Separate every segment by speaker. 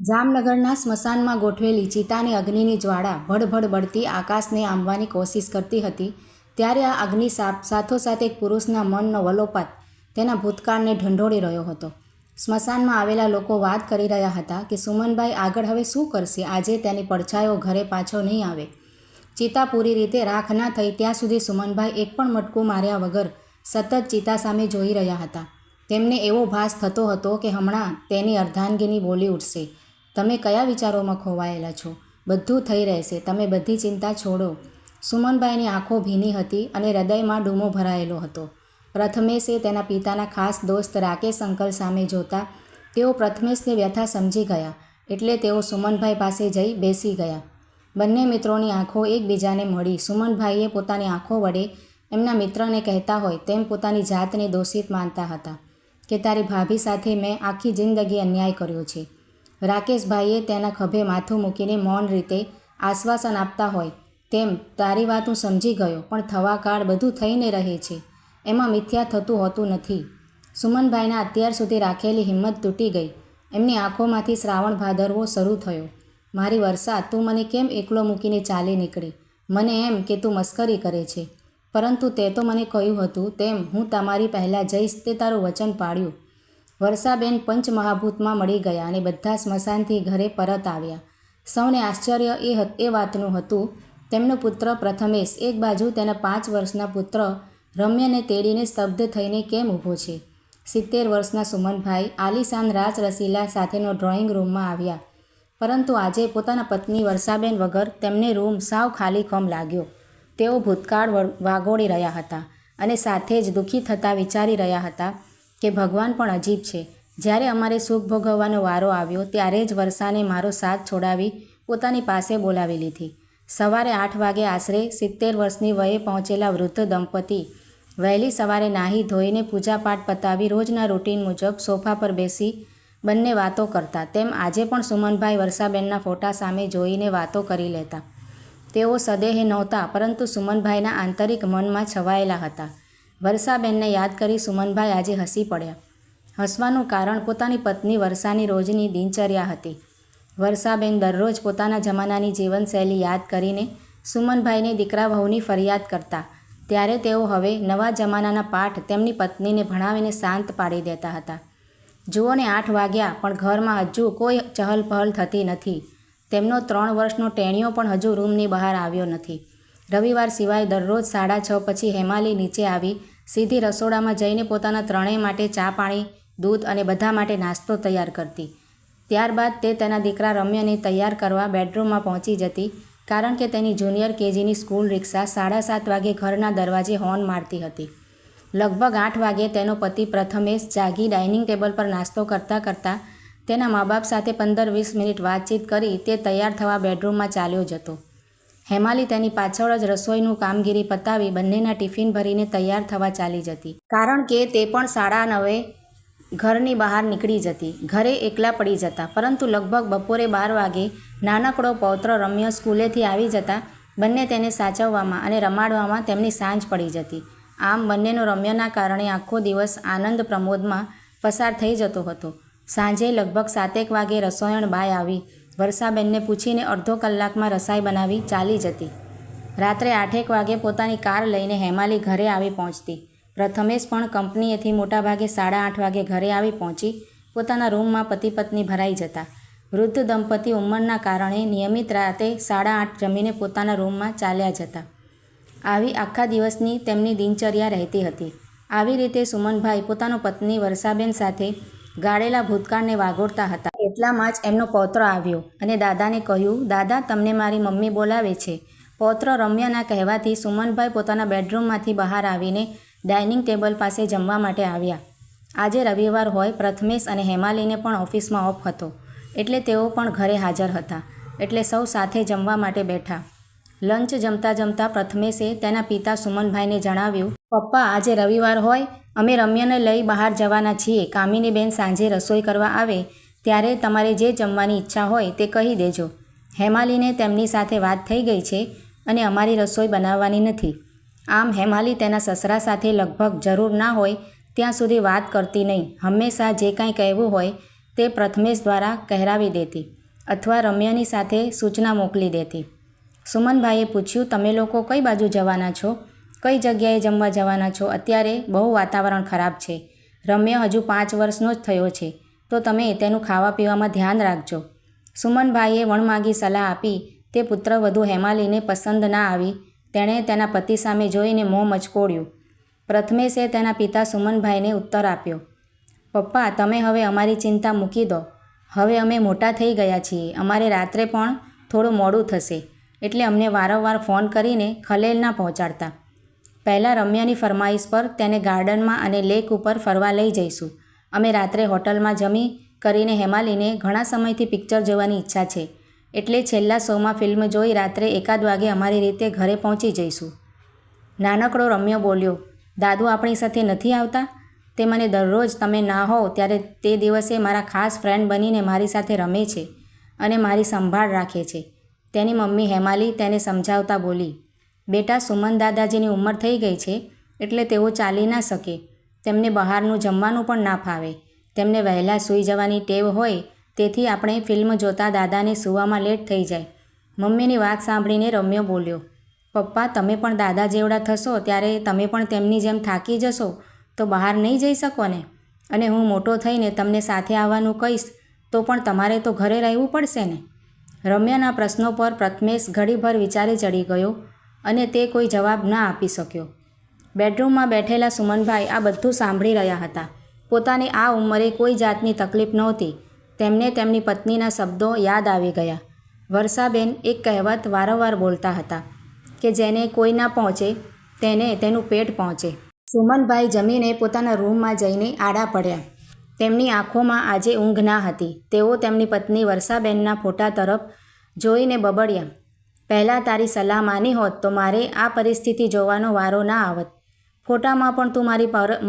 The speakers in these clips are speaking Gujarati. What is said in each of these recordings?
Speaker 1: જામનગરના સ્મશાનમાં ગોઠવેલી ચિતાની અગ્નિની જ્વાળા ભડભડ બળતી આકાશને આંબવાની કોશિશ કરતી હતી ત્યારે આ અગ્નિ સાથોસાથ એક પુરુષના મનનો વલોપાત તેના ભૂતકાળને ઢંઢોળી રહ્યો હતો. સ્મશાનમાં આવેલા લોકો વાત કરી રહ્યા હતા કે સુમનભાઈ આગળ હવે શું કરશે. આજે તેની પડછાયો ઘરે પાછો નહીં આવે. ચિતા પૂરી રીતે રાખ ના થઈ ત્યાં સુધી સુમનભાઈ એક પણ મટકું માર્યા વગર સતત ચિતા સામે જોઈ રહ્યા હતા. તેમને એવો ભાસ થતો હતો કે હમણાં તેની અર્ધાંગીની બોલી ઉઠશે, તમે કયા વિચારોમાં ખોવાયેલા છો? બધું થઈ રહેશે, તમે બધી ચિંતા છોડો. સુમનભાઈની આંખો ભીની હતી અને હૃદયમાં ડૂમો ભરાયેલો હતો. પ્રથમેશે તેના પિતાના ખાસ દોસ્ત રાકેશ અંકલ સામે જોતા તેઓ પ્રથમેશની વ્યથા સમજી ગયા એટલે તેઓ સુમનભાઈ પાસે જઈ બેસી ગયા. બંને મિત્રોની આંખો એકબીજાને મળી. સુમનભાઈએ પોતાની આંખો વડે એમના મિત્રને કહેતા હોય તેમ પોતાની જાતને દોષિત માનતા હતા કે તારી ભાભી સાથે મેં આખી જિંદગી અન્યાય કર્યો છે. રાકેશભાઈએ તેના ખભે માથું મૂકીને મૌન રીતે આશ્વાસન આપતા હોય તેમ તારી વાત હું સમજી ગયો, પણ થવા કાળ બધું થઈને રહે છે, એમાં મિથ્યા થતું હોતું નથી. સુમનભાઈના અત્યાર સુધી રાખેલી હિંમત તૂટી ગઈ. એમની આંખોમાંથી શ્રાવણ ભાદરવો શરૂ થયો. મારી વર્ષા, તું મને કેમ એકલો મૂકીને ચાલી નીકળી? મને એમ કે તું મસ્કરી કરે છે, પરંતુ તે તો મને કહ્યું હતું તેમ હું તમારી પહેલાં જઈશ તે તારું વચન પાળ્યું. વર્ષાબેન પંચમહાભૂતમાં મળી ગયા અને બધા સ્મશાનથી ઘરે પરત આવ્યા. સૌને આશ્ચર્ય એ વાતનું હતું તેમનો પુત્ર પ્રથમેશ એક બાજુ તેના 5 વર્ષના પુત્ર રમ્યને તેડીને સ્તબ્ધ થઈને કેમ ઊભો છે. 70 વર્ષના સુમનભાઈ આલીશાન રાજ રસીલા સાથેનો ડ્રોઈંગ રૂમમાં આવ્યા, પરંતુ આજે પોતાના પત્ની વર્ષાબેન વગર તેમને રૂમ સાવ ખાલીખમ લાગ્યો. તેઓ ભૂતકાળ વાગોળી રહ્યા હતા અને સાથે જ દુઃખી થતાં વિચારી રહ્યા હતા કે ભગવાન પણ અજીબ છે. જ્યારે અમારે સુખ ભોગવવાનો વારો આવ્યો ત્યારે જ વર્ષાને મારો સાથ છોડાવી પોતાની પાસે બોલાવી લીધી. સવારે 8 વાગે આશરે 70 વર્ષની વયે પહોંચેલા વૃદ્ધ દંપતી વહેલી સવારે નાહી ધોઈને પૂજાપાઠ પતાવી રોજના રૂટીન મુજબ સોફા પર બેસી બંને વાતો કરતા. તેમ આજે પણ સુમનભાઈ વર્ષાબેનના ફોટા સામે જોઈને વાતો કરી લેતા. તેઓ સદેહે નહોતા, પરંતુ સુમનભાઈના આંતરિક મનમાં છવાયેલા હતા. વર્ષાબેનને યાદ કરી સુમનભાઈ આજે હસી પડ્યા. હસવાનું કારણ પોતાની પત્ની વર્ષાની રોજની દિનચર્યા હતી. વર્ષાબેન દરરોજ પોતાના જમાનાની જીવનશૈલી યાદ કરીને સુમનભાઈને દીકરા વહુની ફરિયાદ કરતા, ત્યારે તેઓ હવે નવા જમાનાના પાઠ તેમની પત્નીને ભણાવીને શાંત પાડી દેતા હતા. જુઓ ને 8 વાગ્યા પણ ઘરમાં હજુ કોઈ ચહલપહલ થતી નથી. તેમનો 3 વર્ષનો ટેણિયો પણ હજુ રૂમની બહાર આવ્યો નથી. રવિવાર સિવાય દરરોજ 6:30 પછી હેમાલી નીચે આવી સીધી રસોડામાં જઈને પોતાના ત્રણેય માટે ચા પાણી, દૂધ અને બધા માટે નાસ્તો તૈયાર કરતી. ત્યારબાદ તે તેના દીકરા રમ્યને તૈયાર કરવા બેડરૂમમાં પહોંચી જતી, કારણ કે તેની જુનિયર કેજીની સ્કૂલ રિક્ષા 7:30 વાગે ઘરના દરવાજે હોર્ન મારતી હતી. લગભગ 8 વાગે તેનો પતિ પ્રથમેશ જાગી ડાઇનિંગ ટેબલ પર નાસ્તો કરતાં કરતાં તેના મા બાપ સાથે 15-20 મિનિટ વાતચીત કરી તે તૈયાર થવા બેડરૂમમાં ચાલ્યો જતો. હેમાલી તેની પાછળ જ રસોઈનું કામગીરી પતાવી બંનેના ટિફિન ભરીને તૈયાર થવા ચાલી જતી, કારણ કે તે પણ 9:30 ઘરની બહાર નીકળી જતી. ઘરે એકલા પડી જતા. પરંતુ લગભગ બપોરે 12 વાગે નાનકડો પૌત્ર રમ્ય સ્કૂલેથી આવી જતા બંને તેને સાચવવામાં અને રમાડવામાં તેમની સાંજ પડી જતી. આમ બંનેનો રમ્યના કારણે આખો દિવસ આનંદ પ્રમોદમાં પસાર થઈ જતો હતો. સાંજે લગભગ 7 વાગે રસોઈણ બાઈ આવી વર્ષાબેનને પૂછીને અડધો કલાકમાં રસાઈ બનાવી ચાલી જતી. રાત્રે 8 વાગે પોતાની કાર લઈને હેમાલી ઘરે આવી પહોંચતી. પ્રથમેશ પણ કંપનીએથી મોટાભાગે 8:30 વાગે ઘરે આવી પહોંચી પોતાના રૂમમાં પતિ પત્ની ભરાઈ જતા. વૃદ્ધ દંપતી ઉંમરના કારણે નિયમિત રાતે 8:30 જમીને પોતાના રૂમમાં ચાલ્યા જતા. આવી આખા દિવસની તેમની દિનચર્યા રહેતી હતી. આવી રીતે સુમનભાઈ પોતાનો પત્ની વર્ષાબેન સાથે ગાળેલા ભૂતકાળને વાગોળતા હતા. એટલામાં જ એમનો પૌત્ર આવ્યો અને દાદાને કહ્યું, દાદા, તમને મારી મમ્મી બોલાવે છે. પૌત્ર રમ્યના કહેવાથી સુમનભાઈ પોતાના બેડરૂમમાંથી બહાર આવીને ડાઇનિંગ ટેબલ પાસે જમવા માટે આવ્યા. આજે રવિવાર હોય પ્રથમેશ અને હેમાલીને પણ ઓફિસમાં ઓફ હતો એટલે તેઓ પણ ઘરે હાજર હતા. એટલે સૌ સાથે જમવા માટે બેઠા. લંચ જમતા જમતા પ્રથમેશે તેના પિતા સુમનભાઈને જણાવ્યું, પપ્પા, આજે રવિવાર હોય અમે રમ્યને લઈ બહાર જવાના છીએ. કામિનીબેન સાંજે રસોઈ કરવા આવે ત્યારે તમારે જે જમવાની ઈચ્છા હોય તે કહી દેજો. હેમાલીને તેમની સાથે વાત થઈ ગઈ છે અને અમારી રસોઈ બનાવવાની નથી. આમ હેમાલી તેના સસરા સાથે લગભગ જરૂર ના હોય ત્યાં સુધી વાત કરતી નહીં. હંમેશા જે કાંઈ કહેવું હોય તે પ્રથમેશ દ્વારા કહેરાવી દેતી અથવા રમ્યાની સાથે સૂચના મોકલી દેતી. સુમનભાઈએ પૂછ્યું, તમે લોકો કઈ બાજુ જવાના છો? કઈ જગ્યાએ જમવા જવાના છો? અત્યારે બહુ વાતાવરણ ખરાબ છે. રમ્ય હજુ 5 વર્ષનો જ થયો છે, તો તમે તેનું ખાવા પીવામાં ધ્યાન રાખજો. સુમનભાઈએ વણમાગી સલાહ આપી તે પુત્રવધુ હેમાલીને પસંદ ના આવી. તેણે તેના પતિ સામે જોઈને મોં મચકોડ્યું. પ્રથમેશે તેના પિતા સુમનભાઈને ઉત્તર આપ્યો, પપ્પા, તમે હવે અમારી ચિંતા મૂકી દો. હવે અમે મોટા થઈ ગયા છીએ. અમારે રાત્રે પણ થોડું મોડું થશે, એટલે અમને વારંવાર ફોન કરીને ખલેલ ના પહોંચાડતા. પહેલાં રમ્યાની ફરમાઈશ પર તેને ગાર્ડનમાં અને લેક ઉપર ફરવા લઈ જઈશું. અમે રાત્રે હોટલમાં જમી કરીને હેમાલીને ઘણા સમયથી પિક્ચર જોવાની ઈચ્છા છે, એટલે છેલ્લા શોમાં ફિલ્મ જોઈ રાત્રે 1 વાગે અમારી રીતે ઘરે પહોંચી જઈશું. નાનકડો રમ્યો બોલ્યો, દાદુ આપણી સાથે નથી આવતા? તે મને દરરોજ તમે ના હોવ ત્યારે તે દિવસે મારા ખાસ ફ્રેન્ડ બનીને મારી સાથે રમે છે અને મારી સંભાળ રાખે છે. તેની મમ્મી હેમાલી તેને સમજાવતા બોલી, બેટા, સુમન દાદાજીની ઉંમર થઈ ગઈ છે, એટલે તેઓ ચાલી ના શકે. તેમને બહારનું જમવાનું પણ ના ફાવે. તેમને વહેલા સૂઈ જવાની ટેવ હોય, તેથી આપણે ફિલ્મ જોતા દાદાને સૂવામાં લેટ થઈ જાય. મમ્મીની વાત સાંભળીને રમ્યો બોલ્યો, પપ્પા, તમે પણ દાદા જેવડા થશો ત્યારે તમે પણ તેમની જેમ થાકી જશો તો બહાર નહીં જઈ શકો ને? અને હું મોટો થઈને તમને સાથે આવવાનું કહીશ તો પણ તમારે તો ઘરે રહેવું પડશે ને? રમ્યાના પ્રશ્નો પર પ્રથમેશ ઘડીભર વિચારે ચડી ગયો અને તે કોઈ જવાબ ના આપી શક્યો. બેડરૂમમાં બેઠેલા સુમનભાઈ આ બધું સાંભળી રહ્યા હતા. પોતાની આ ઉંમરે કોઈ જાતની તકલીફ નહોતી. તેમને તેમની પત્નીના શબ્દો યાદ આવી ગયા. વર્ષાબેન એક કહેવત વારંવાર બોલતા હતા કે જેને કોઈ ના પહોંચે તેને તેનું પેટ પહોંચે. સુમનભાઈ જમીને પોતાના રૂમમાં જઈને આડા પડ્યા. તેમની આંખોમાં આજે ઊંઘ ના હતી. તેઓ તેમની પત્ની વર્ષાબેનના ફોટા તરફ જોઈને બબડ્યા, પહેલાં તારી સલાહ માની હોત તો મારે આ પરિસ્થિતિ જોવાનો વારો ના આવત. ફોટામાં પણ તું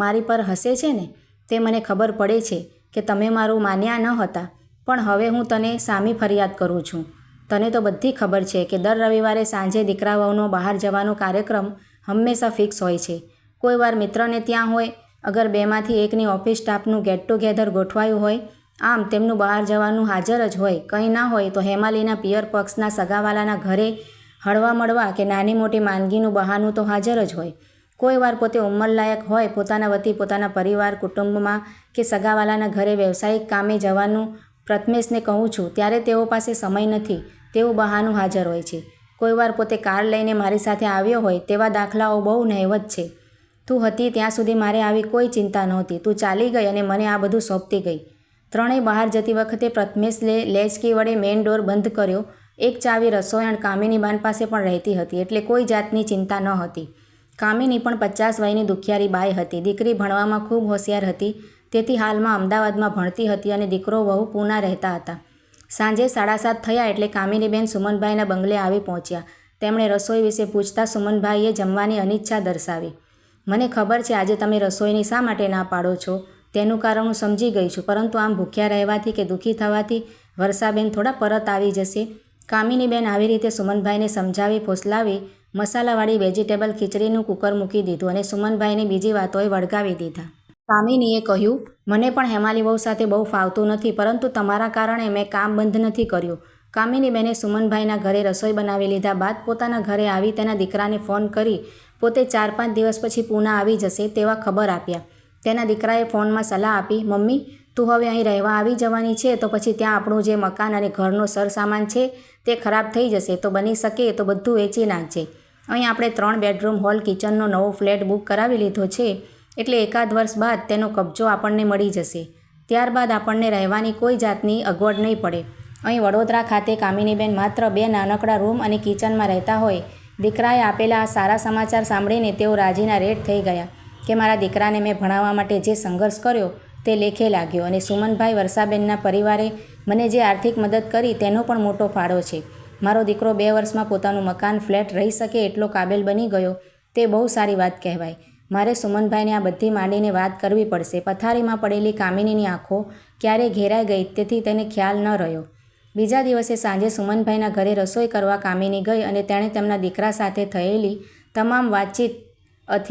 Speaker 1: મારી પર હસે છે ને? તે મને ખબર પડે છે કે તમે મારું માન્યા ન હતા, પણ હવે હું તને સામી ફરિયાદ કરું છું. તને તો બધી ખબર છે કે દર રવિવારે સાંજે દીકરાઓનો બહાર જવાનો કાર્યક્રમ હંમેશા ફિક્સ હોય છે. કોઈ વાર મિત્રને ત્યાં હોય, અગર 2માંથી એકની ઓફિસ સ્ટાફનું ગેટ ટુગેધર ગોઠવાયું હોય, આમ તેમનું બહાર જવાનું હાજર જ હોય. કંઈ ના હોય તો હેમાલીના પિયર પક્ષના સગાવાલાના ઘરે હળવા મળવા કે નાની મોટી માંદગીનું બહાનું તો હાજર જ હોય. કોઈ વાર પોતે ઉંમરલાયક હોય, પોતાના વતી પોતાના પરિવાર કુટુંબમાં કે સગાવાલાના ઘરે વ્યવસાયિક કામે જવાનું પ્રથમેશને કહું છું ત્યારે તેઓ પાસે સમય નથી તેવું બહાનું હાજર હોય છે. કોઈ વાર પોતે કાર લઈને મારી સાથે આવ્યો હોય તેવા દાખલાઓ બહુ નહિવત છે. તું હતી ત્યાં સુધી મારે આવી કોઈ ચિંતા નહોતી. તું ચાલી ગઈ અને મને આ બધું સોંપતી ગઈ. ત્રણેય બહાર જતી વખતે પ્રથમેશ લેચકી વડે મેઇન ડોર બંધ કર્યો. એક ચાવી રસોઈણ કામિનીબાન પાસે પણ રહેતી હતી, એટલે કોઈ જાતની ચિંતા ન હતી. કામિની પણ 50 વયની દુખિયારી બાઈ હતી. દીકરી ભણવામાં ખૂબ હોશિયાર હતી, તેથી હાલમાં અમદાવાદમાં ભણતી હતી અને દીકરો વહુ પૂના રહેતા હતા. સાંજે 7:30 થયા એટલે કામિનીબેન સુમનભાઈના બંગલે આવી પહોંચ્યા. તેમણે રસોઈ વિશે પૂછતા સુમનભાઈએ જમવાની અનિચ્છા દર્શાવી. મને ખબર છે આજે તમે રસોઈની શા માટે ના પાડો છો, તેનું કારણ હું સમજી ગઈ છું, પરંતુ આમ ભૂખ્યા રહેવાથી કે દુઃખી થવાથી વર્ષાબેન થોડા પરત આવી જશે. કામિનીબેન આવી રીતે સુમનભાઈને સમજાવી ફોસલાવી મસાલાવાળી વેજીટેબલ ખીચડીનું કુકર મૂકી દીધું અને સુમનભાઈને બીજી વાતોએ વળગાવી દીધા. કામિનીએ કહ્યું, મને પણ હેમાલી વહુ સાથે બહુ ફાવતું નથી, પરંતુ તમારા કારણે મેં કામ બંધ નથી કર્યું. કામિનીબેને સુમનભાઈના ઘરે રસોઈ બનાવી લીધા બાદ પોતાના ઘરે આવી તેના દીકરાને ફોન કરી પોતે 4-5 દિવસ પછી પૂના આવી જશે તેવા ખબર આપ્યા. તેના દીકરાએ ફોનમાં સલાહ આપી, મમ્મી, તું હવે અહીં રહેવા આવી જવાની છે તો પછી ત્યાં આપણું જે મકાન અને ઘરનો સરસામાન છે તે ખરાબ થઈ જશે, તો બની શકે તો બધું વેચી નાખજે. અહીં આપણે 3 બેડરૂમ હોલ કિચનનો નવો ફ્લેટ બુક કરાવી લીધો છે, એટલે 1 વર્ષ બાદ તેનો કબજો આપણને મળી જશે. ત્યારબાદ આપણને રહેવાની કોઈ જાતની અગવડ નહીં પડે. અહીં વડોદરા ખાતે કામિનીબેન માત્ર 2 નાનકડા રૂમ અને કિચનમાં રહેતા હોય. દીકરાએ આપેલા આ સારા સમાચાર સાંભળીને તેઓ રાજીના રેડ થઈ ગયા કે મારા દીકરાને મેં ભણાવવા માટે જે સંઘર્ષ કર્યો તે લેખે લાગ્યો અને સુમનભાઈ વર્ષાબેનના પરિવારે મને જે આર્થિક મદદ કરી તેનો પણ મોટો ફાળો છે. મારો દીકરો 2 વર્ષમાં પોતાનું મકાન ફ્લેટ રહી શકે એટલો કાબેલ બની ગયો, તે બહુ સારી વાત કહેવાય. મારે સુમનભાઈને આ બધી માંડીને વાત કરવી પડશે. પથારીમાં પડેલી કામિનીની આંખો ક્યારે ઘેરાઈ ગઈ તેથી તેને ખ્યાલ ન રહ્યો. બીજા દિવસે સાંજે સુમનભાઈના ઘરે રસોઈ કરવા કામિની ગઈ અને તેણે તેમના દીકરા સાથે થયેલી તમામ વાતચીત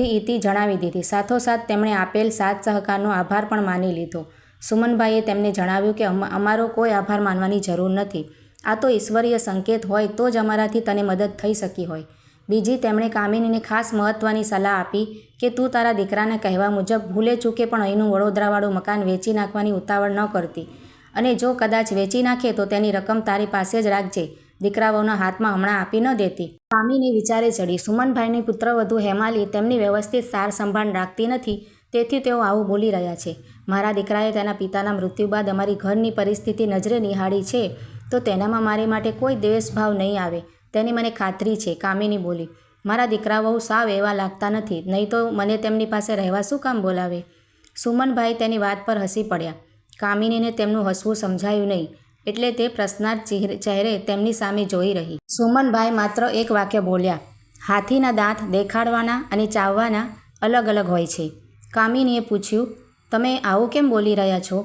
Speaker 1: ઇતિ જણાવી દીધી. સાથોસાથ તેમણે આપેલ સાથ સહકારનો આભાર પણ માની લીધો. સુમનભાઈએ તેમને જણાવ્યું કે અમારો કોઈ આભાર માનવાની જરૂર નથી. આ તો ઈશ્વરીય સંકેત હોય તો જ અમારાથી તને મદદ થઈ શકી હોય. બીજી તેમણે કામિનીને ખાસ મહત્ત્વની સલાહ આપી કે તું તારા દીકરાના કહેવા મુજબ ભૂલે ચૂકે પણ અહીંનું વડોદરાવાળું મકાન વેચી નાખવાની ઉતાવળ ન કરતી અને જો કદાચ વેચી નાખે તો તેની રકમ તારી પાસે જ રાખજે, દીકરાઓના હાથમાં હમણાં આપી ન દેતી. કામિની વિચારે ચડી. સુમનભાઈની પુત્રવધુ હેમાલી તેમની વ્યવસ્થિત સાર સંભાળ રાખતી નથી, તેથી તેઓ આવું બોલી રહ્યા છે. મારા દીકરાએ તેના પિતાના મૃત્યુ બાદ અમારી ઘરની પરિસ્થિતિ નજરે નિહાળી છે તો તેનામાં મારી માટે કોઈ દ્વેષભાવ નહીં આવે તેની મને ખાતરી છે, કામિની બોલી. મારા દીકરાઓ સાવ એવા લાગતા નથી, નહીં તો મને તેમની પાસે રહેવા શું કામ બોલાવે? સુમનભાઈ તેની વાત પર હસી પડ્યા. કામિનીને તેમનું હસવું સમજાયું નહીં એટલે તે પ્રશ્નાર્થ ચહેરે તેમની સામે જોઈ રહી. સુમનભાઈ માત્ર એક વાક્ય બોલ્યા, હાથીના દાંત દેખાડવાના અને ચાવવાના અલગ અલગ હોય છે. કામિનીએ પૂછ્યું, તમે આવું કેમ બોલી રહ્યા છો?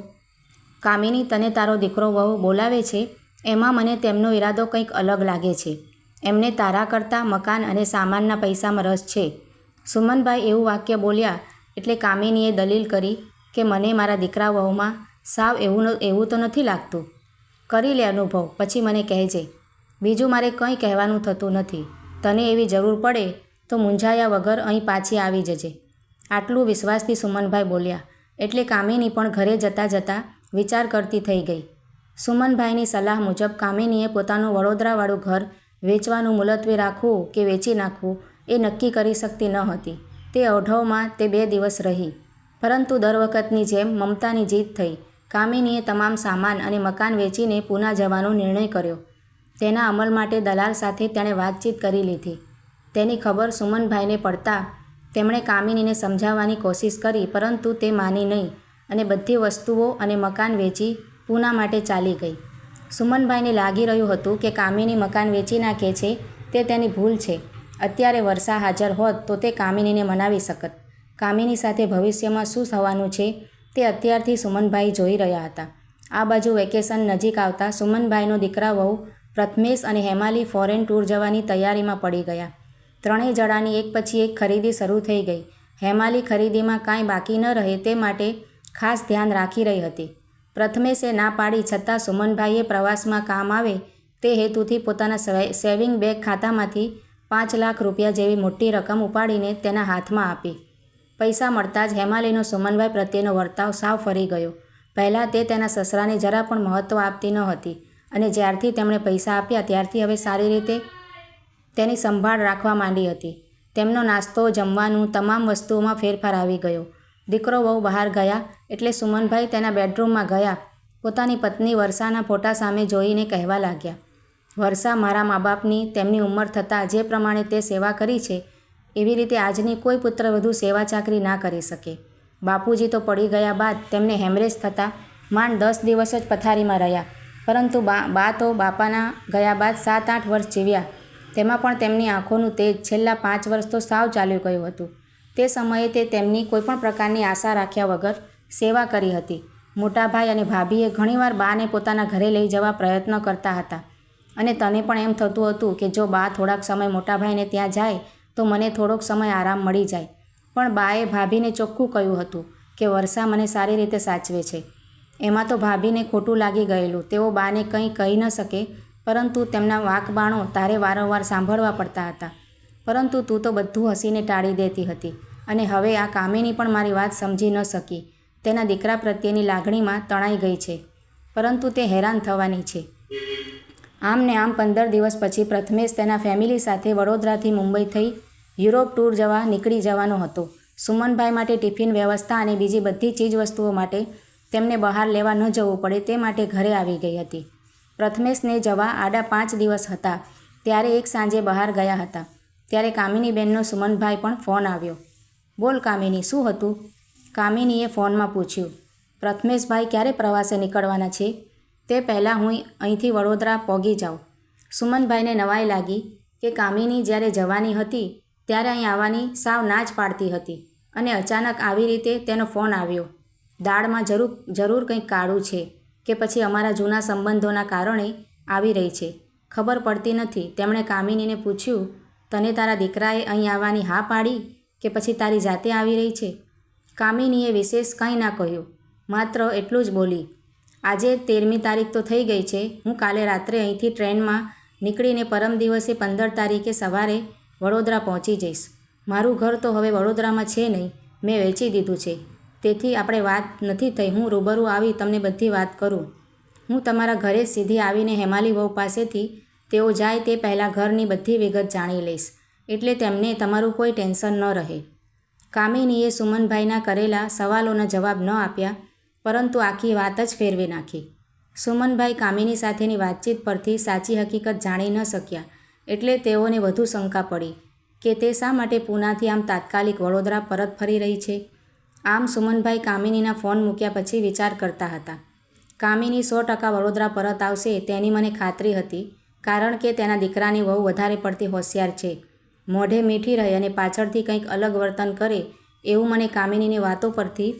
Speaker 1: કામિની, તને તારો દીકરો વહુ બોલાવે છે એમાં મને તેમનો ઈરાદો કંઈક અલગ લાગે છે. એમને તારા કરતાં મકાન અને સામાનના પૈસામાં રસ છે. સુમનભાઈ એવું વાક્ય બોલ્યા એટલે કામિનીએ દલીલ કરી કે મને મારા દીકરા વહુમાં સાવ એવું તો નથી લાગતું. કરી લે અનુભવ, પછી મને કહેજે. બીજું મારે કંઈ કહેવાનું થતું નથી. તને એવી જરૂર પડે તો મૂંઝાયા વગર અહીં પાછી આવી જજે. આટલું વિશ્વાસથી સુમનભાઈ બોલ્યા એટલે કામિની પણ ઘરે જતાં જતાં વિચાર કરતી થઈ ગઈ. સુમનભાઈની સલાહ મુજબ કામિનીએ પોતાનું વડોદરાવાળું ઘર વેચવાનું મુલતવી રાખવું કે વેચી નાખવું એ નક્કી કરી શકતી ન હતી. તે અવઢવમાં તે 2 દિવસ રહી, પરંતુ દર વખતની જેમ મમતાની જીત થઈ. કામિનીએ તમામ સામાન અને મકાન વેચીને પૂના જવાનો નિર્ણય કર્યો. તેના અમલ માટે દલાલ સાથે તેણે વાતચીત કરી લીધી. તેની ખબર સુમનભાઈને પડતા તેમણે કામિનીને સમજાવવાની કોશિશ કરી, પરંતુ તે માની નહીં અને બધી વસ્તુઓ અને મકાન વેચી પૂના માટે ચાલી ગઈ. સુમનભાઈને લાગી રહ્યું હતું કે કામિની મકાન વેચી નાખે છે તે તેની ભૂલ છે. અત્યારે વર્ષા હાજર હોત તો તે કામિનીને મનાવી શકત. કામિની સાથે ભવિષ્યમાં શું થવાનું છે તે અત્યારથી સુમનભાઈ જોઈ રહ્યા હતા. આ બાજુ વેકેશન નજીક આવતા સુમનભાઈનો દીકરા વહુ પ્રથમેશ અને હેમાલી ફોરેન ટૂર જવાની તૈયારીમાં પડી ગયા. ત્રણેય જણાની એક પછી એક ખરીદી શરૂ થઈ ગઈ. હેમાલી ખરીદીમાં કાંઈ બાકી ન રહે તે માટે ખાસ ધ્યાન રાખી રહી હતી. પ્રથમેશે ના પાડી છતાં સુમનભાઈએ પ્રવાસમાં કામ આવે તે હેતુથી પોતાના સેવિંગ બેગ ખાતામાંથી 5 લાખ રૂપિયા જેવી મોટી રકમ ઉપાડીને તેના હાથમાં આપી. પૈસા મળતા જ હેમાલીનો સુમનભાઈ પ્રત્યેનો વર્તાવ સાવ ફરી ગયો. પહેલાં તે તેના સસરાને જરા પણ મહત્ત્વ આપતી ન હતી અને જ્યારથી તેમણે પૈસા આપ્યા ત્યારથી હવે સારી રીતે તેની સંભાળ રાખવા માંડી હતી. તેમનો નાસ્તો, જમવાનું, તમામ વસ્તુઓમાં ફેરફાર આવી ગયો. દીકરો વહુ બહાર ગયા એટલે સુમનભાઈ તેના બેડરૂમમાં ગયા. પોતાની પત્ની વર્ષાના ફોટા સામે જોઈને કહેવા લાગ્યા, વર્ષા, મારા મા બાપની તેમની ઉંમર થતાં જે પ્રમાણે તે સેવા કરી છે એવી રીતે આજની કોઈ પુત્રવધુ સેવા ચાકરી ના કરી શકે. બાપુજી તો પડી ગયા બાદ તેમને હેમરેજ થતાં માંડ 10 દિવસ જ પથારીમાં રહ્યા, પરંતુ બા તો બાપાના ગયા બાદ 7-8 વર્ષ જીવ્યા. તેમાં પણ તેમની આંખોનું તેજ છેલ્લા 5 વર્ષ તો સાવ ચાલ્યું ગયું હતું. તે સમયે તે તેમની કોઈપણ પ્રકારની આશા રાખ્યા વગર સેવા કરી હતી. મોટાભાઈ અને ભાભીએ ઘણીવાર બાને પોતાના ઘરે લઈ જવા પ્રયત્ન કરતા હતા અને તને પણ એમ થતું હતું કે જો બા થોડાક સમય મોટાભાઈને ત્યાં જાય તો મને થોડોક સમય આરામ મળી જાય. પણ બાએ ભાભીને ચોખ્ખું કહ્યું હતું કે વર્ષા મને સારી રીતે સાચવે છે. એમાં તો ભાભીને ખોટું લાગી ગયેલું. તેઓ બાને કંઈ કહી ન શકે, પરંતુ તેમના વાકબાણો તારે વારંવાર સાંભળવા પડતા હતા. પરંતુ તું તો બધું હસીને ટાળી દેતી હતી અને હવે આ કામિની પણ મારી વાત સમજી ન શકી. તેના દીકરા પ્રત્યેની લાગણીમાં તણાઈ ગઈ છે, પરંતુ તે હેરાન થવાની છે. આમ ને આમ 15 દિવસ પછી પ્રથમેશ તેના ફેમિલી સાથે વડોદરાથી મુંબઈ થઈ યુરોપ ટૂર જવા નીકળી જવાનો હતો. સુમનભાઈ માટે ટિફિન વ્યવસ્થા અને બીજી બધી ચીજવસ્તુઓ માટે તેમને બહાર લેવા ન જવું પડે તે માટે ઘરે આવી ગઈ હતી. પ્રથમેશને જવા આડા 5 દિવસ હતા ત્યારે એક સાંજે બહાર ગયા હતા. ત્યારે કામિનીબેનનો સુમનભાઈ પણ ફોન આવ્યો. બોલ કામિની, શું હતું? કામિનીએ ફોનમાં પૂછ્યું. પ્રથમેશભાઈ ક્યારે પ્રવાસે નીકળવાના છે? તે પહેલાં હું અહીંથી વડોદરા પહોંચી જાઉં. સુમનભાઈને નવાઈ લાગી કે કામિની જ્યારે જવાની હતી ત્યારે અહીં આવવાની સાવ ના જ પાડતી હતી અને અચાનક આવી રીતે તેનો ફોન આવ્યો. દાળમાં જરૂર કંઈક કાળું છે કે પછી અમારા જૂના સંબંધોના કારણે આવી રહી છે, ખબર પડતી નથી. તેમણે કામિનીને પૂછ્યું, તને તારા દીકરાએ અહીં આવવાની હા પાડી કે પછી તારી જાતે આવી રહી છે? કામિનીએ વિશેષ કંઈ ના કહ્યું. માત્ર એટલું જ બોલી, આજે 13મી તારીખ તો થઈ ગઈ છે. હું કાલે રાત્રે અહીંથી ટ્રેનમાં નીકળીને પરમ દિવસે 15 તારીખે સવારે વડોદરા પહોંચી જઈશ. મારું ઘર તો હવે વડોદરામાં છે નહીં, મેં વેચી દીધું છે. તેથી આપણે વાત નથી થઈ. હું રૂબરૂ આવી તમને બધી વાત કરું. હું તમારા ઘરે સીધી આવીને હેમાલી વહુ પાસેથી તેઓ જાય તે પહેલાં ઘરની બધી વિગત જાણી લઈશ, એટલે તેમને તમારું કોઈ ટેન્શન ન રહે. કામિનીએ સુમનભાઈના કરેલા સવાલોના જવાબ ન આપ્યા, પરંતુ આખી વાત જ ફેરવી નાખી. સુમનભાઈ કામિની સાથેની વાતચીત પરથી સાચી હકીકત જાણી ન શક્યા, એટલે તેઓને વધુ શંકા પડી કે તે શા માટે પૂનાથી આમ તાત્કાલિક વડોદરા પરત ફરી રહી છે. આમ સુમનભાઈ કામિનીના ફોન મૂક્યા પછી વિચાર કરતા હતા. કામિની 100% વડોદરા પરત આવશે તેની મને ખાતરી હતી, કારણ કે તેના દીકરાની વહુ વધારે પડતી હોશિયાર છે. મોઢે મીઠી રહે અને પાછળથી કંઈક અલગ વર્તન કરે એવું મને કામિનીની વાતો પરથી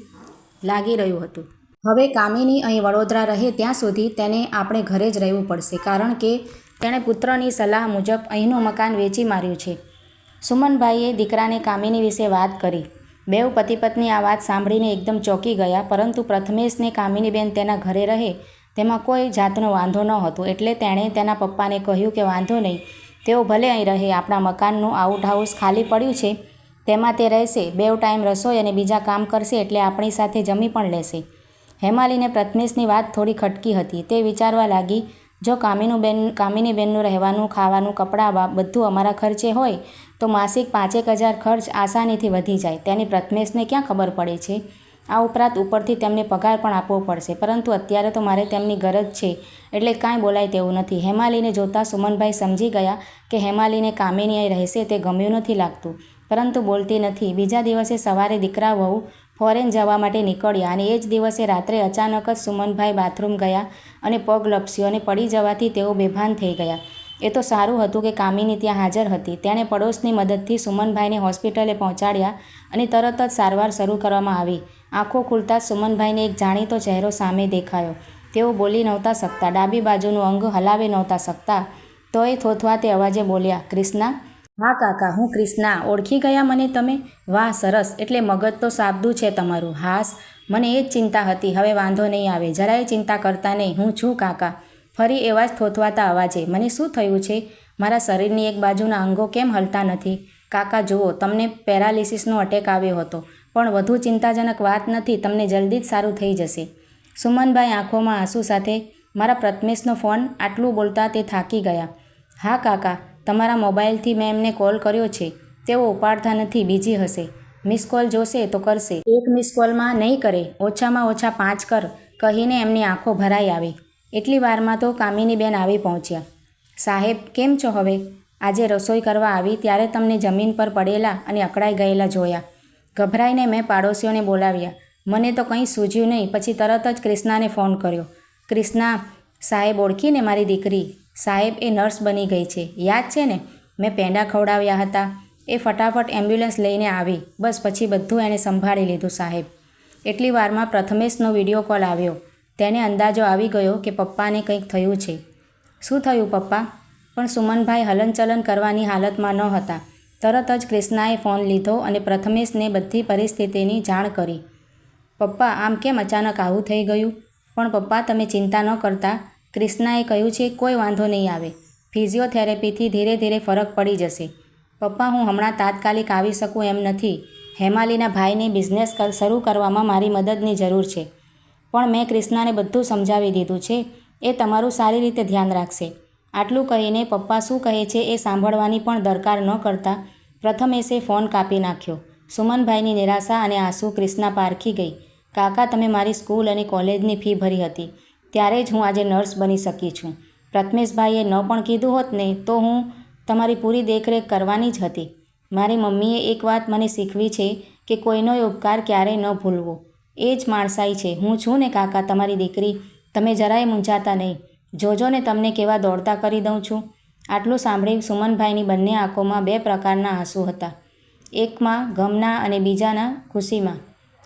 Speaker 1: લાગી રહ્યું હતું. હવે કામિની અહીં વડોદરા રહે ત્યાં સુધી તેને આપણે ઘરે જ રહેવું પડશે, કારણ કે તેણે પુત્રની સલાહ મુજબ અહીંનું મકાન વેચી માર્યું છે. સુમનભાઈએ દીકરાને કામિની વિશે વાત કરી. બેઉ પતિ પત્ની આ વાત સાંભળીને એકદમ ચોંકી ગયા, પરંતુ પ્રથમેશને કામિનીબેન તેના ઘરે રહે તેમાં કોઈ જાતનો વાંધો ન હતો, એટલે તેણે તેના પપ્પાને કહ્યું કે વાંધો નહીં, તેઓ ભલે અહીં રહે. આપણા મકાનનું આઉટહાઉસ ખાલી પડ્યું છે, તેમાં તે રહેશે. બેઉ ટાઈમ રસોઈ અને બીજા કામ કરશે, એટલે આપણી સાથે જમી પણ લેશે. હેમાલીને પ્રથમેશની વાત થોડી ખટકી હતી. તે વિચારવા લાગી, જો કામિનીબેનનું રહેવાનું, ખાવાનું, કપડાં બધું અમારા ખર્ચે હોય તો માસિક 5,000 ખર્ચ આસાનીથી વધી જાય. તેની પ્રથમેશને ક્યાં ખબર પડે છે? આ ઉપરાંત ઉપરથી તેમને પગાર પણ આપવો પડશે, પરંતુ અત્યારે તો મારે તેમની ગરજ છે, એટલે કાંઈ બોલાય તેવું નથી. હેમાલીને જોતાં સુમનભાઈ સમજી ગયા કે હેમાલીને કામિની અહીં રહેશે તે ગમ્યું નથી લાગતું, પરંતુ બોલતી નથી. બીજા દિવસે સવારે દીકરા વહુ ફોરેન જવા માટે નીકળ્યા અને એ જ દિવસે રાત્રે અચાનક જ સુમનભાઈ બાથરૂમ ગયા અને પગ લપસ્યો અને પડી જવાથી તેઓ બેભાન થઈ ગયા. એ તો સારું હતું કે કામિની ત્યાં હાજર હતી. તેણે પડોશની મદદથી સુમનભાઈને હોસ્પિટલે પહોંચાડ્યા અને તરત જ સારવાર શરૂ કરવામાં આવી. આંખો ખુલતા જ સુમનભાઈને એક જાણીતો ચહેરો સામે દેખાયો. તેઓ બોલી નહોતા શકતા, ડાબી બાજુનું અંગ હલાવી નહોતા શકતા, તો એ થોથવાતે અવાજે બોલ્યા, ક્રિષ્ના? હા કાકા, હું ક્રિષ્ના. ઓળખી ગયા મને તમે? વાહ, સરસ. એટલે મગજ તો સાબદું છે તમારું. હાસ, મને એ જ ચિંતા હતી. હવે વાંધો નહીં આવે, જરાય ચિંતા કરતા નહીં. હું છું કાકા. ફરી એવા જ થોથવાતા અવાજે. મને શું થયું છે? મારા શરીરની એક બાજુના અંગો કેમ હલતા નથી? કાકા જુઓ, તમને પેરાલિસિસનો અટેક આવ્યો હતો, પણ વધુ ચિંતાજનક વાત નથી. તમને જલ્દી જ સારું થઈ જશે. સુમનભાઈ આંખોમાં આંસુ સાથે, મારા પ્રથમેશનો ફોન? આટલું બોલતા તે થાકી ગયા. હા કાકા, તમારા મોબાઈલથી મેં એમને કોલ કર્યો છે. તેઓ ઉપાડતા નથી, બીજી હશે. મિસ કોલ જોશે તો કરશે. એક મિસ કોલમાં નહીં કરે, ઓછામાં ઓછા 5 કર, કહીને એમની આંખો ભરાઈ આવી. એટલી વારમાં તો કામિનીબેન આવી પહોંચ્યા. સાહેબ, કેમ છો હવે? આજે રસોઈ કરવા આવી ત્યારે તમને જમીન પર પડેલા અને અકળાઈ ગયેલા જોયા. ગભરાઈને મેં પાડોશીઓને બોલાવ્યા. મને તો કંઈ સૂઝ્યું નહીં. પછી તરત જ ક્રિષ્નાને ફોન કર્યો. ક્રિષ્ના? સાહેબ ઓળખીને મારી દીકરી? સાહેબ, એ નર્સ બની ગઈ છે, યાદ છે ને? મેં પેંડા ખવડાવ્યા હતા. એ ફટાફટ એમ્બ્યુલન્સ લઈને આવી. બસ પછી બધું એણે સંભાળી લીધું સાહેબ. એટલી વારમાં પ્રથમેશનો વિડીયો કોલ આવ્યો. તેને અંદાજો આવી ગયો કે પપ્પાને કંઈક થયું છે. શું થયું પપ્પા? પણ સુમનભાઈ હલનચલન કરવાની હાલતમાં ન હતા. તરત જ ક્રિષ્નાએ ફોન લીધો અને પ્રથમેશને બધી પરિસ્થિતિની જાણ કરી. પપ્પા, આમ કેમ અચાનક આવું થઈ ગયું? પણ પપ્પા, તમે ચિંતા ન કરતા. ક્રિષ્નાએ કહ્યું છે કોઈ વાંધો નહીં આવે. ફિઝિયોથેરેપીથી ધીરે ધીરે ફરક પડી જશે. પપ્પા, હું હમણાં તાત્કાલિક આવી શકું એમ નથી. હેમાલીના ભાઈને બિઝનેસ શરૂ કરવામાં મારી મદદની જરૂર છે. પણ મેં ક્રિષ્નાને બધું સમજાવી દીધું છે. એ તમારું સારી રીતે ધ્યાન રાખશે. આટલું કહીને પપ્પા શું કહે છે એ સાંભળવાની પણ દરકાર ન કરતા પ્રથમેશે ફોન કાપી નાખ્યો. સુમનભાઈની નિરાશા અને આંસુ ક્રિષ્ના પારખી ગઈ. કાકા, તમે મારી સ્કૂલ અને કોલેજની ફી ભરી હતી, ત્યારે જ હું આજે નર્સ બની શકી છું. પ્રથમેશભાઈએ ન પણ કીધું હોત ને તો હું તમારી પૂરી દેખરેખ કરવાની જ હતી. મારી મમ્મીએ એક વાત મને શીખવી છે કે કોઈનો ઉપકાર ક્યારેય ન ભૂલવો. એ જ માણસાઈ છે. હું છું ને કાકા, તમારી દીકરી. તમે જરાય મૂંઝાતા નહીં. જોજો ને તમને કેવા દોડતા કરી દઉં છું. આટલું સાંભળી સુમનભાઈની બંને આંખોમાં 2 પ્રકારના આંસુ હતા. એકમાં ગમના અને બીજાના ખુશીમાં.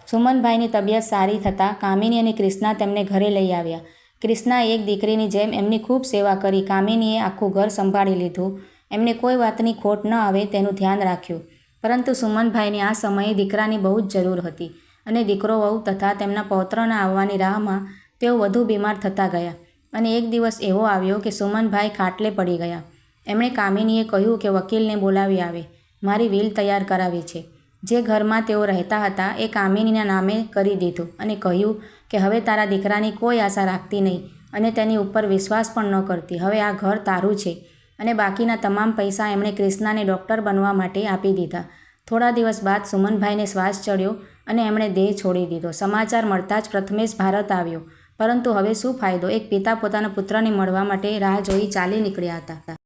Speaker 1: સુમનભાઈની તબિયત સારી થતાં કામિની અને ક્રિષ્ના તેમને ઘરે લઈ આવ્યા. ક્રિષ્નાએ એક દીકરીની જેમ એમની ખૂબ સેવા કરી. કામિનીએ આખું ઘર સંભાળી લીધું. એમને કોઈ વાતની ખોટ ન આવે તેનું ધ્યાન રાખ્યું. પરંતુ સુમનભાઈને આ સમયે દીકરાની બહુ જ જરૂર હતી. અને દીકરો વહુ તથા તેમના પૌત્રના આવવાની રાહમાં તેઓ વધુ બીમાર થતા ગયા અને એક દિવસ એવો આવ્યો કે સુમનભાઈ ખાટલે પડી ગયા. એમણે કામિનીએ કહ્યું કે વકીલને બોલાવી આવે, મારી વિલ તૈયાર કરાવી છે. જે ઘરમાં તેઓ રહેતા હતા એ કામિનીના નામે કરી દીધું અને કહ્યું કે હવે તારા દીકરાની કોઈ આશા રાખતી નહીં અને તેની ઉપર વિશ્વાસ પણ ન કરતી. હવે આ ઘર તારું છે. અને બાકીના તમામ પૈસા એમણે ક્રિષ્નાને ડૉક્ટર બનવા માટે આપી દીધા. થોડા દિવસ બાદ સુમનભાઈને શ્વાસ ચડ્યો અને એમણે દેહ છોડી દીધો. સમાચાર મળતા જ પ્રથમેશ ભારત આવ્યો, પરંતુ હવે શું ફાયદો? એક પિતા પોતાના પુત્રને મળવા માટે રાહ જોઈ ચાલી નીકળ્યા હતા.